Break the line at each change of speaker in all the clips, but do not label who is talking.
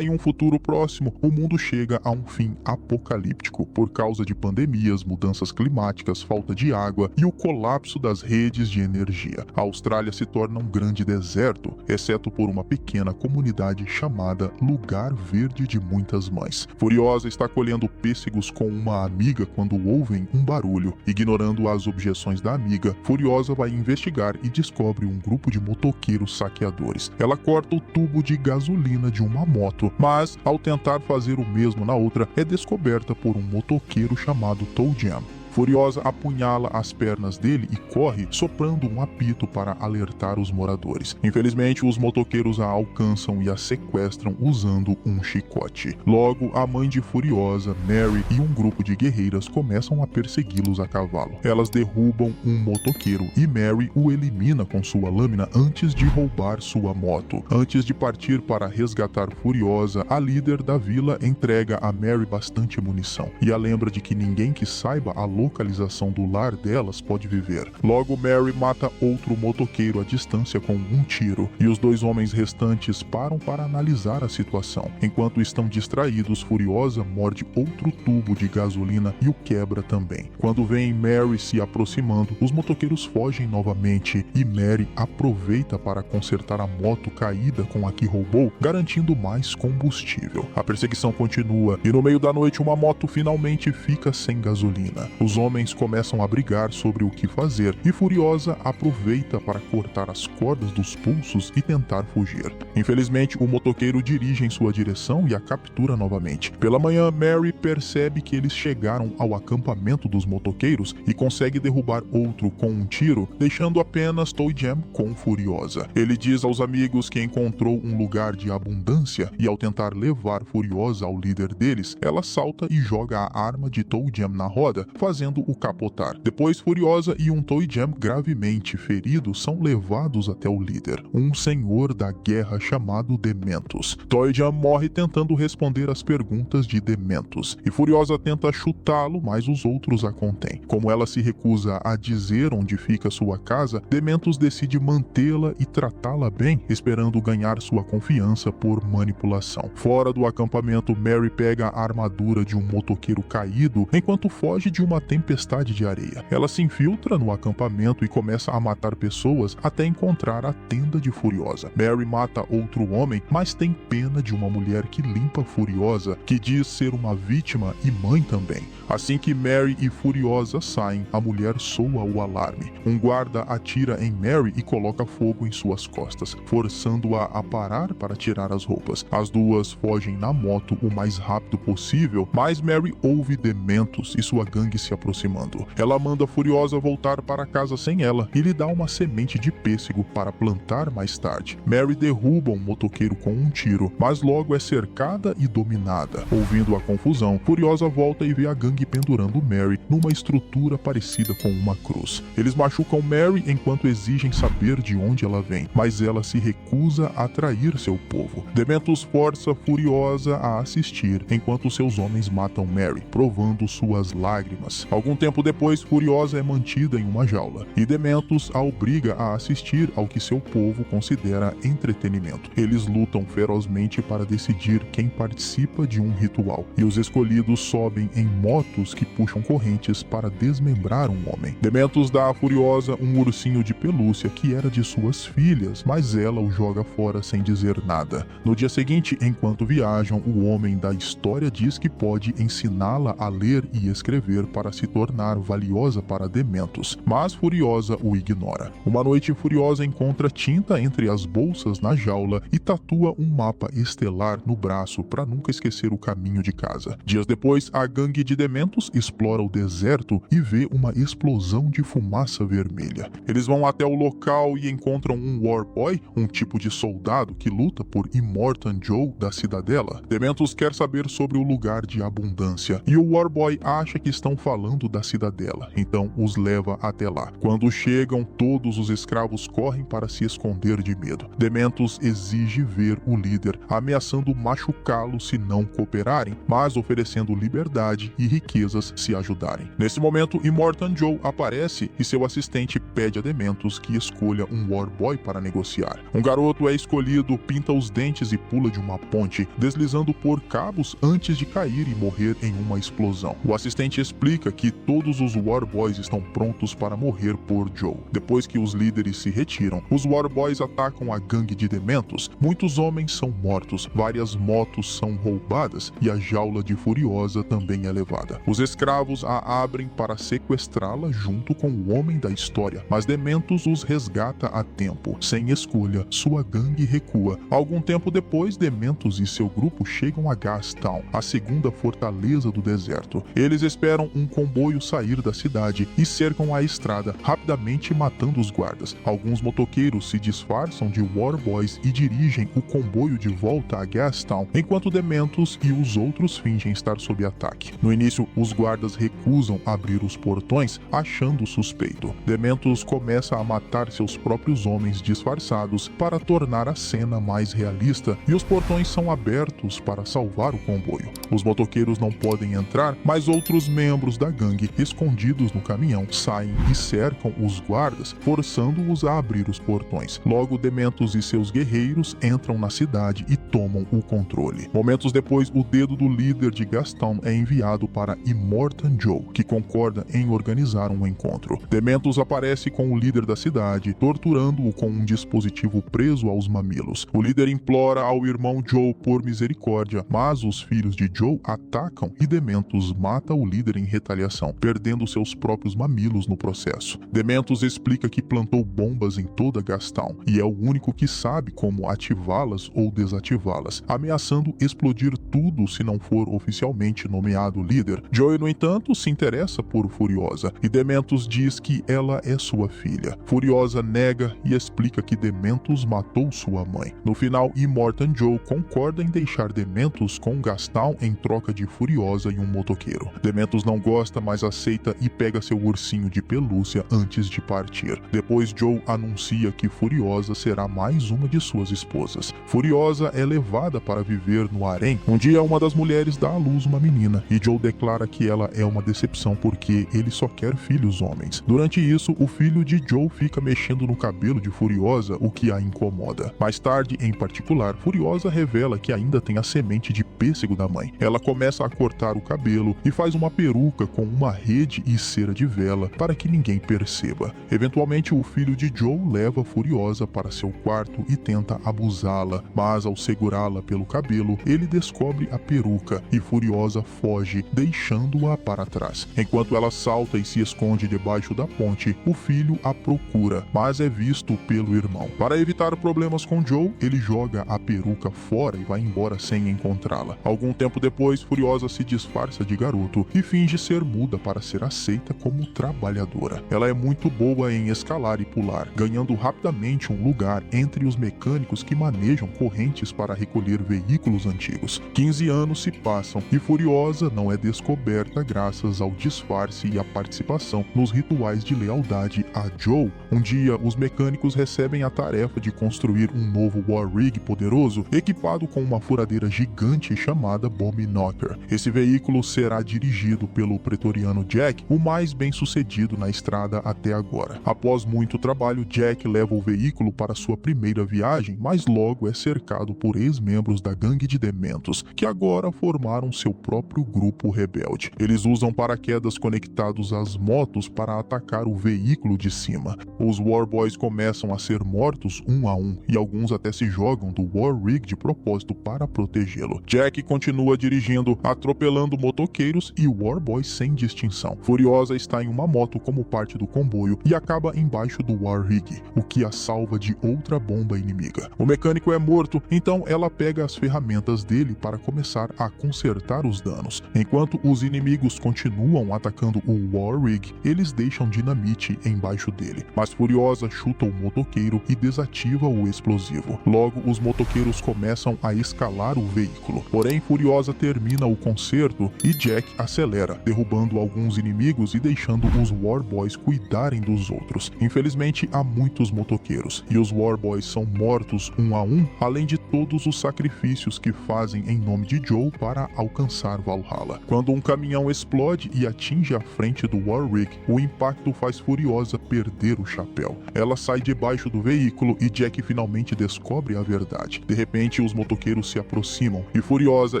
Em um futuro próximo, o mundo chega a um fim apocalíptico por causa de pandemias, mudanças climáticas, falta de água e o colapso das redes de energia. A Austrália se torna um grande deserto, exceto por uma pequena comunidade chamada Lugar Verde de Muitas Mães. Furiosa está colhendo pêssegos com uma amiga quando ouvem um barulho. Ignorando as objeções da amiga, Furiosa vai investigar e descobre um grupo de motoqueiros saqueadores. Ela corta o tubo de gasolina de uma moto, mas, ao tentar fazer o mesmo na outra, é descoberta por um motoqueiro chamado Toe Jam. Furiosa apunhala as pernas dele e corre, soprando um apito para alertar os moradores. Infelizmente, os motoqueiros a alcançam e a sequestram usando um chicote. Logo, a mãe de Furiosa, Mary, e um grupo de guerreiras começam a persegui-los a cavalo. Elas derrubam um motoqueiro e Mary o elimina com sua lâmina antes de roubar sua moto. Antes de partir para resgatar Furiosa, a líder da vila entrega a Mary bastante munição e a lembra de que ninguém que saiba a localização do lar delas pode viver. Logo, Mary mata outro motoqueiro à distância com um tiro, e os dois homens restantes param para analisar a situação. Enquanto estão distraídos, Furiosa morde outro tubo de gasolina e o quebra também. Quando veem Mary se aproximando, os motoqueiros fogem novamente e Mary aproveita para consertar a moto caída com a que roubou, garantindo mais combustível. A perseguição continua e no meio da noite uma moto finalmente fica sem gasolina. Os homens começam a brigar sobre o que fazer e Furiosa aproveita para cortar as cordas dos pulsos e tentar fugir. Infelizmente, o motoqueiro dirige em sua direção e a captura novamente. Pela manhã, Mary percebe que eles chegaram ao acampamento dos motoqueiros e consegue derrubar outro com um tiro, deixando apenas Toe Jam com Furiosa. Ele diz aos amigos que encontrou um lugar de abundância e ao tentar levar Furiosa ao líder deles, ela salta e joga a arma de Toe Jam na roda, fazendo o capotar. Depois, Furiosa e um Toe Jam gravemente feridos são levados até o líder, um senhor da guerra chamado Dementus. Toe Jam morre tentando responder às perguntas de Dementus, e Furiosa tenta chutá-lo, mas os outros a contêm. Como ela se recusa a dizer onde fica sua casa, Dementus decide mantê-la e tratá-la bem, esperando ganhar sua confiança por manipulação. Fora do acampamento, Mary pega a armadura de um motoqueiro caído enquanto foge de uma tempestade de areia. Ela se infiltra no acampamento e começa a matar pessoas até encontrar a tenda de Furiosa. Mary mata outro homem, mas tem pena de uma mulher que limpa Furiosa, que diz ser uma vítima e mãe também. Assim que Mary e Furiosa saem, a mulher soa o alarme. Um guarda atira em Mary e coloca fogo em suas costas, forçando-a a parar para tirar as roupas. As duas fogem na moto o mais rápido possível, mas Mary ouve Dementus e sua gangue se aproximando. Ela manda Furiosa voltar para casa sem ela e lhe dá uma semente de pêssego para plantar mais tarde. Mary derruba um motoqueiro com um tiro, mas logo é cercada e dominada. Ouvindo a confusão, Furiosa volta e vê a gangue pendurando Mary numa estrutura parecida com uma cruz. Eles machucam Mary enquanto exigem saber de onde ela vem, mas ela se recusa a trair seu povo. Dementus força Furiosa a assistir enquanto seus homens matam Mary, provando suas lágrimas. Algum tempo depois, Furiosa é mantida em uma jaula, e Dementus a obriga a assistir ao que seu povo considera entretenimento. Eles lutam ferozmente para decidir quem participa de um ritual, e os escolhidos sobem em motos que puxam correntes para desmembrar um homem. Dementus dá a Furiosa um ursinho de pelúcia que era de suas filhas, mas ela o joga fora sem dizer nada. No dia seguinte, enquanto viajam, o homem da história diz que pode ensiná-la a ler e escrever para se tornar valiosa para Dementus, mas Furiosa o ignora. Uma noite, Furiosa encontra tinta entre as bolsas na jaula e tatua um mapa estelar no braço para nunca esquecer o caminho de casa. Dias depois, a gangue de Dementus explora o deserto e vê uma explosão de fumaça vermelha. Eles vão até o local e encontram um War Boy, um tipo de soldado que luta por Immortan Joe da cidadela. Dementus quer saber sobre o lugar de abundância, e o War Boy acha que estão falando falando da cidadela, então os leva até lá. Quando chegam, todos os escravos correm para se esconder de medo. Dementus exige ver o líder, ameaçando machucá-lo se não cooperarem, mas oferecendo liberdade e riquezas se ajudarem. Nesse momento, Immortan Joe aparece e seu assistente pede a Dementus que escolha um War Boy para negociar. Um garoto é escolhido, pinta os dentes e pula de uma ponte, deslizando por cabos antes de cair e morrer em uma explosão. O assistente explica que todos os War Boys estão prontos para morrer por Joe. Depois que os líderes se retiram, os War Boys atacam a gangue de Dementus. Muitos homens são mortos, várias motos são roubadas e a jaula de Furiosa também é levada. Os escravos a abrem para sequestrá-la junto com o homem da história, mas Dementus os resgata a tempo. Sem escolha, sua gangue recua. Algum tempo depois, Dementus e seu grupo chegam a Gastown, a segunda fortaleza do deserto. Eles esperam um comboio sair da cidade e cercam a estrada, rapidamente matando os guardas. Alguns motoqueiros se disfarçam de War Boys e dirigem o comboio de volta a Gastown, enquanto Dementus e os outros fingem estar sob ataque. No início, os guardas recusam abrir os portões, achando suspeito. Dementus começa a matar seus próprios homens disfarçados para tornar a cena mais realista, e os portões são abertos para salvar o comboio. Os motoqueiros não podem entrar, mas outros membros da gangue, escondidos no caminhão, saem e cercam os guardas, forçando-os a abrir os portões. Logo, Dementus e seus guerreiros entram na cidade e tomam o controle. Momentos depois, o dedo do líder de Gastown é enviado para Immortan Joe, que concorda em organizar um encontro. Dementus aparece com o líder da cidade, torturando-o com um dispositivo preso aos mamilos. O líder implora ao irmão Joe por misericórdia, mas os filhos de Joe atacam e Dementus mata o líder em retaliação, perdendo seus próprios mamilos no processo. Dementus explica que plantou bombas em toda Gastown e é o único que sabe como ativá-las ou desativá-las, ameaçando explodir tudo se não for oficialmente nomeado líder. Joe, no entanto, se interessa por Furiosa e Dementus diz que ela é sua filha. Furiosa nega e explica que Dementus matou sua mãe. No final, Immortan Joe concorda em deixar Dementus com Gastown em troca de Furiosa e um motoqueiro. Dementus não gosta, mas aceita e pega seu ursinho de pelúcia antes de partir. Depois, Joe anuncia que Furiosa será mais uma de suas esposas. Furiosa é levada para viver no harém. Um dia, uma das mulheres dá à luz uma menina e Joe declara que ela é uma decepção porque ele só quer filhos homens. Durante isso, o filho de Joe fica mexendo no cabelo de Furiosa, o que a incomoda. Mais tarde, em particular, Furiosa revela que ainda tem a semente de pêssego da mãe. Ela começa a cortar o cabelo e faz uma peruca com uma rede e cera de vela para que ninguém perceba. Eventualmente, o filho de Joe leva Furiosa para seu quarto e tenta abusá-la, mas ao segurá-la pelo cabelo, ele descobre a peruca e Furiosa foge, deixando-a para trás. Enquanto ela salta e se esconde debaixo da ponte, o filho a procura, mas é visto pelo irmão. Para evitar problemas com Joe, ele joga a peruca fora e vai embora sem encontrá-la. Algum tempo depois, Furiosa se disfarça de garoto e finge ser muda para ser aceita como trabalhadora. Ela é muito boa em escalar e pular, ganhando rapidamente um lugar entre os mecânicos que manejam correntes para recolher veículos antigos. 15 anos se passam e Furiosa não é descoberta graças ao disfarce e à participação nos rituais de lealdade a Joe. Um dia, os mecânicos recebem a tarefa de construir um novo War Rig poderoso, equipado com uma furadeira gigante chamada Bomb Knocker. Esse veículo será dirigido pelo pretoriano Jack, o mais bem-sucedido na estrada até agora. Após muito trabalho, Jack leva o veículo para sua primeira viagem, mas logo é cercado por ex-membros da gangue de Dementus, que agora formaram seu próprio grupo rebelde. Eles usam paraquedas conectados às motos para atacar o veículo de cima. Os War Boys começam a ser mortos um a um, e alguns até se jogam do War Rig de propósito para protegê-lo. Jack continua dirigindo, atropelando motoqueiros e War Boys sem distinção. Furiosa está em uma moto como parte do comboio e acaba embaixo do War Rig, o que a salva de outra bomba inimiga. O mecânico é morto, então ela pega as ferramentas dele para começar a consertar os danos. Enquanto os inimigos continuam atacando o War Rig, eles deixam dinamite embaixo dele, mas Furiosa chuta o motoqueiro e desativa o explosivo. Logo, os motoqueiros começam a escalar o veículo. Porém, Furiosa termina o concerto e Jack acelera, derrubando derrubando alguns inimigos e deixando os War Boys cuidarem dos outros. Infelizmente, há muitos motoqueiros, e os War Boys são mortos um a um, além de todos os sacrifícios que fazem em nome de Joe para alcançar Valhalla. Quando um caminhão explode e atinge a frente do Warwick, o impacto faz Furiosa perder o chapéu. Ela sai debaixo do veículo e Jack finalmente descobre a verdade. De repente, os motoqueiros se aproximam e Furiosa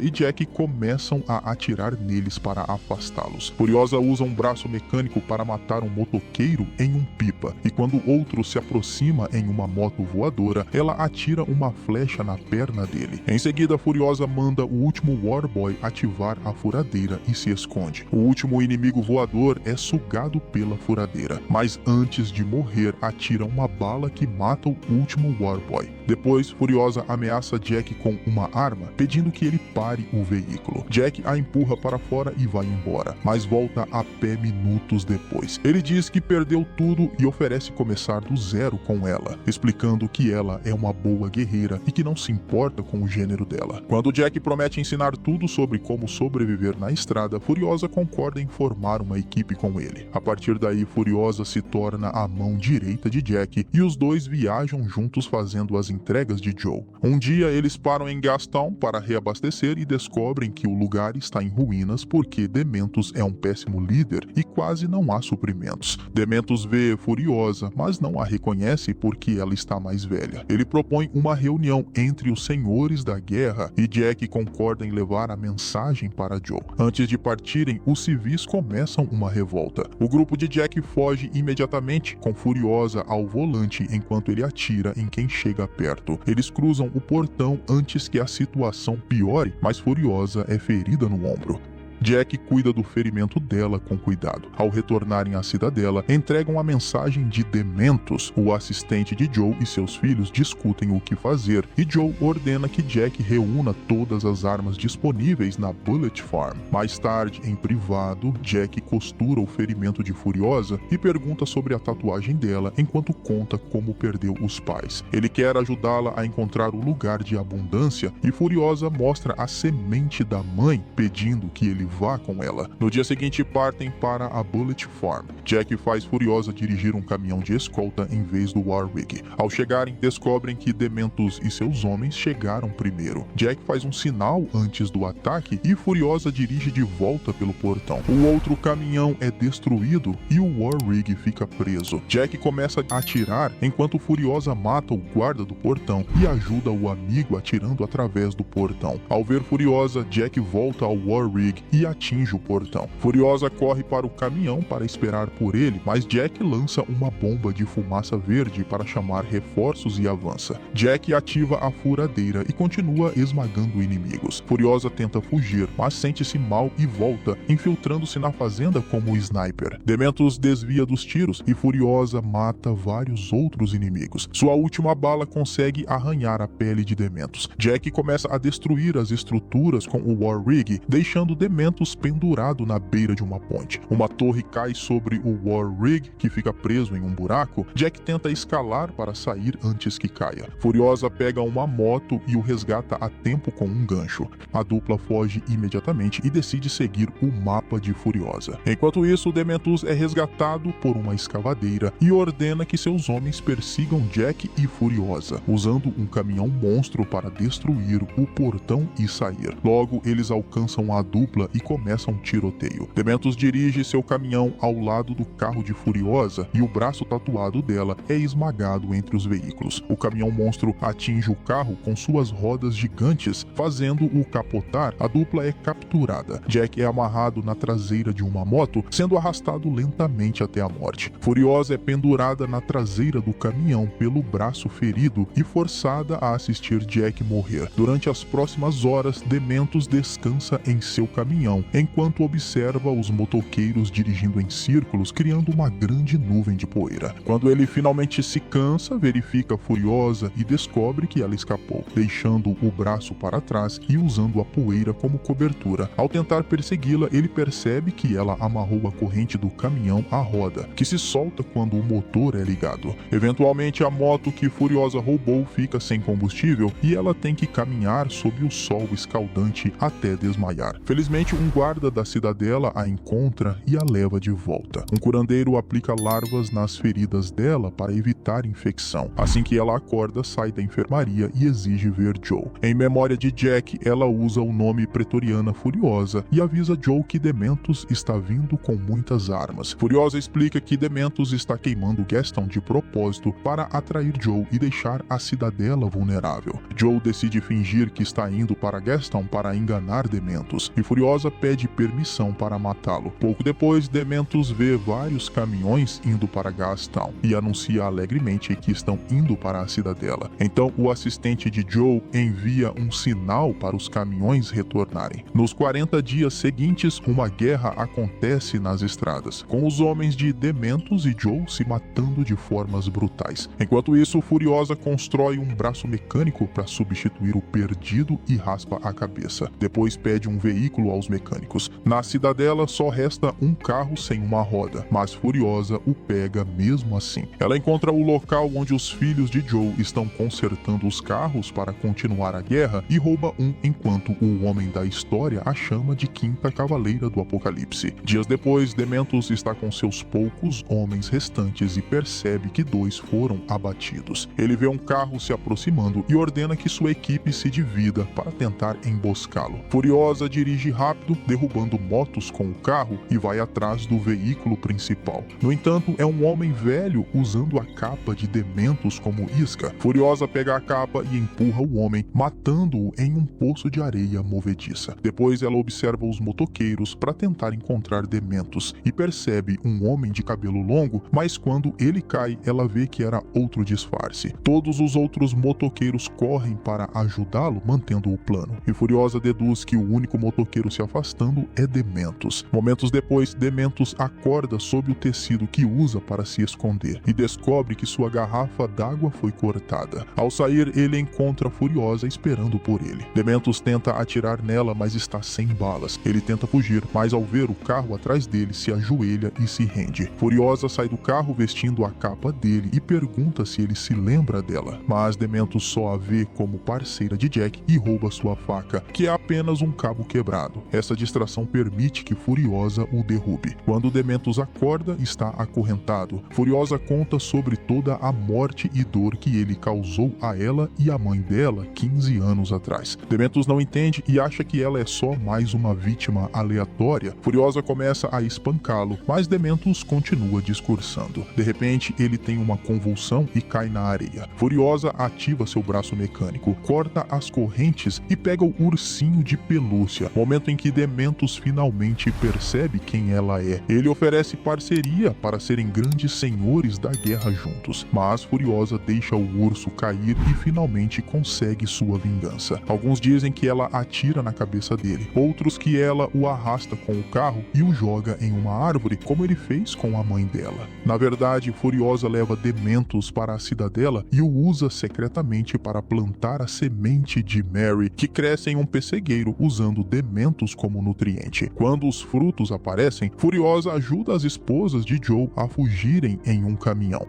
e Jack começam a atirar neles para afastá-los. Furiosa usa um braço mecânico para matar um motoqueiro em um pipa, e quando outro se aproxima em uma moto voadora, ela atira uma flecha na perna dele. Em seguida, Furiosa manda o último Warboy ativar a furadeira e se esconde. O último inimigo voador é sugado pela furadeira, mas antes de morrer, atira uma bala que mata o último Warboy. Depois, Furiosa ameaça Jack com uma arma, pedindo que ele pare o veículo. Jack a empurra para fora e vai embora, mas volta a pé minutos depois. Ele diz que perdeu tudo e oferece começar do zero com ela, explicando que ela é uma boa guerreira e que não se importa com o gênero dela. Quando Jack promete ensinar tudo sobre como sobreviver na estrada, Furiosa concorda em formar uma equipe com ele. A partir daí, Furiosa se torna a mão direita de Jack e os dois viajam juntos fazendo as entregas de Joe. Um dia, eles param em Gastown para reabastecer e descobrem que o lugar está em ruínas porque Dementus é um péssimo líder e quase não há suprimentos. Dementus vê Furiosa, mas não a reconhece porque ela está mais velha. Ele propõe uma reunião entre os senhores da guerra e Jack concorda em levar a mensagem para Joe. Antes de partirem, os civis começam uma revolta. O grupo de Jack foge imediatamente, com Furiosa ao volante enquanto ele atira em quem chega perto. Eles cruzam o portão antes que a situação piore, mas Furiosa é ferida no ombro. Jack cuida do ferimento dela com cuidado. Ao retornarem à cidadela, entregam a mensagem de Dementus. O assistente de Joe e seus filhos discutem o que fazer, e Joe ordena que Jack reúna todas as armas disponíveis na Bullet Farm. Mais tarde, em privado, Jack costura o ferimento de Furiosa e pergunta sobre a tatuagem dela enquanto conta como perdeu os pais. Ele quer ajudá-la a encontrar o lugar de abundância e Furiosa mostra a semente da mãe, pedindo que ele vá com ela. No dia seguinte, partem para a Bullet Farm. Jack faz Furiosa dirigir um caminhão de escolta em vez do Warwick. Ao chegarem, descobrem que Dementus e seus homens chegaram primeiro. Jack faz um sinal antes do ataque e Furiosa dirige de volta pelo portão. O outro caminhão é destruído e o Warwick fica preso. Jack começa a atirar enquanto Furiosa mata o guarda do portão e ajuda o amigo atirando através do portão. Ao ver Furiosa, Jack volta ao Warwick e atinge o portão. Furiosa corre para o caminhão para esperar por ele, mas Jack lança uma bomba de fumaça verde para chamar reforços e avança. Jack ativa a furadeira e continua esmagando inimigos. Furiosa tenta fugir, mas sente-se mal e volta, infiltrando-se na fazenda como sniper. Dementus desvia dos tiros e Furiosa mata vários outros inimigos. Sua última bala consegue arranhar a pele de Dementus. Jack começa a destruir as estruturas com o Warwick, deixando Dementus pendurado na beira de uma ponte. Uma torre cai sobre o Warwick, que fica preso em um buraco. Jack tenta escalar para sair antes que caia. Furiosa pega uma moto e o resgata a tempo com um gancho. A dupla foge imediatamente e decide seguir o mapa de Furiosa. Enquanto isso, Dementus é resgatado por uma escavadeira e ordena que seus homens persigam Jack e Furiosa, usando um caminhão monstro para destruir o portão e sair. Logo, eles alcançam a dupla e começa um tiroteio. Dementus dirige seu caminhão ao lado do carro de Furiosa e o braço tatuado dela é esmagado entre os veículos. O caminhão monstro atinge o carro com suas rodas gigantes, fazendo-o capotar. A dupla é capturada. Jack é amarrado na traseira de uma moto, sendo arrastado lentamente até a morte. Furiosa é pendurada na traseira do caminhão pelo braço ferido e forçada a assistir Jack morrer. Durante as próximas horas, Dementus descansa em seu caminhão, enquanto observa os motoqueiros dirigindo em círculos, criando uma grande nuvem de poeira. Quando ele finalmente se cansa, verifica Furiosa e descobre que ela escapou, deixando o braço para trás e usando a poeira como cobertura. Ao tentar persegui-la, ele percebe que ela amarrou a corrente do caminhão à roda, que se solta quando o motor é ligado. Eventualmente, a moto que Furiosa roubou fica sem combustível e ela tem que caminhar sob o sol escaldante até desmaiar. Felizmente, um guarda da cidadela a encontra e a leva de volta. Um curandeiro aplica larvas nas feridas dela para evitar infecção. Assim que ela acorda, sai da enfermaria e exige ver Joe. Em memória de Jack, ela usa o nome Pretoriana Furiosa e avisa Joe que Dementus está vindo com muitas armas. Furiosa explica que Dementus está queimando Gaston de propósito para atrair Joe e deixar a cidadela vulnerável. Joe decide fingir que está indo para Gaston para enganar Dementus, e Furiosa pede permissão para matá-lo. Pouco depois, Dementus vê vários caminhões indo para Gaston e anuncia alegremente que estão indo para a cidadela. Então, o assistente de Joe envia um sinal para os caminhões retornarem. Nos 40 dias seguintes, uma guerra acontece nas estradas, com os homens de Dementus e Joe se matando de formas brutais. Enquanto isso, Furiosa constrói um braço mecânico para substituir o perdido e raspa a cabeça. Depois pede um veículo aos mecânicos. Na cidadela só resta um carro sem uma roda, mas Furiosa o pega mesmo assim. Ela encontra o local onde os filhos de Joe estão consertando os carros para continuar a guerra e rouba um enquanto o homem da história a chama de Quinta Cavaleira do Apocalipse. Dias depois, Dementus está com seus poucos homens restantes e percebe que 2 foram abatidos. Ele vê um carro se aproximando e ordena que sua equipe se divida para tentar emboscá-lo. Furiosa dirige rápido, derrubando motos com o carro e vai atrás do veículo principal. No entanto, é um homem velho usando a capa de Dementus como isca. Furiosa pega a capa e empurra o homem, matando-o em um poço de areia movediça. Depois ela observa os motoqueiros para tentar encontrar Dementus e percebe um homem de cabelo longo, mas quando ele cai, ela vê que era outro disfarce. Todos os outros motoqueiros correm para ajudá-lo, mantendo o plano, e Furiosa deduz que o único motoqueiro se afastando é Dementus. Momentos depois, Dementus acorda sob o tecido que usa para se esconder e descobre que sua garrafa d'água foi cortada. Ao sair, ele encontra Furiosa esperando por ele. Dementus tenta atirar nela, mas está sem balas. Ele tenta fugir, mas ao ver o carro atrás dele, se ajoelha e se rende. Furiosa sai do carro vestindo a capa dele e pergunta se ele se lembra dela, mas Dementus só a vê como parceira de Jack e rouba sua faca, que é apenas um cabo quebrado. Essa distração permite que Furiosa o derrube. Quando Dementus acorda, está acorrentado. Furiosa conta sobre toda a morte e dor que ele causou a ela e a mãe dela 15 anos atrás. Dementus não entende e acha que ela é só mais uma vítima aleatória. Furiosa começa a espancá-lo, mas Dementus continua discursando. De repente, ele tem uma convulsão e cai na areia. Furiosa ativa seu braço mecânico, corta as correntes e pega o ursinho de pelúcia, momento em que Dementus finalmente percebe quem ela é. Ele oferece parceria para serem grandes senhores da guerra juntos, mas Furiosa deixa o urso cair e finalmente consegue sua vingança. Alguns dizem que ela atira na cabeça dele, outros que ela o arrasta com o carro e o joga em uma árvore, como ele fez com a mãe dela. Na verdade, Furiosa leva Dementus para a cidadela e o usa secretamente para plantar a semente de Mary, que cresce em um pessegueiro usando Dementus como nutriente. Quando os frutos aparecem, Furiosa ajuda as esposas de Joe a fugirem em um caminhão.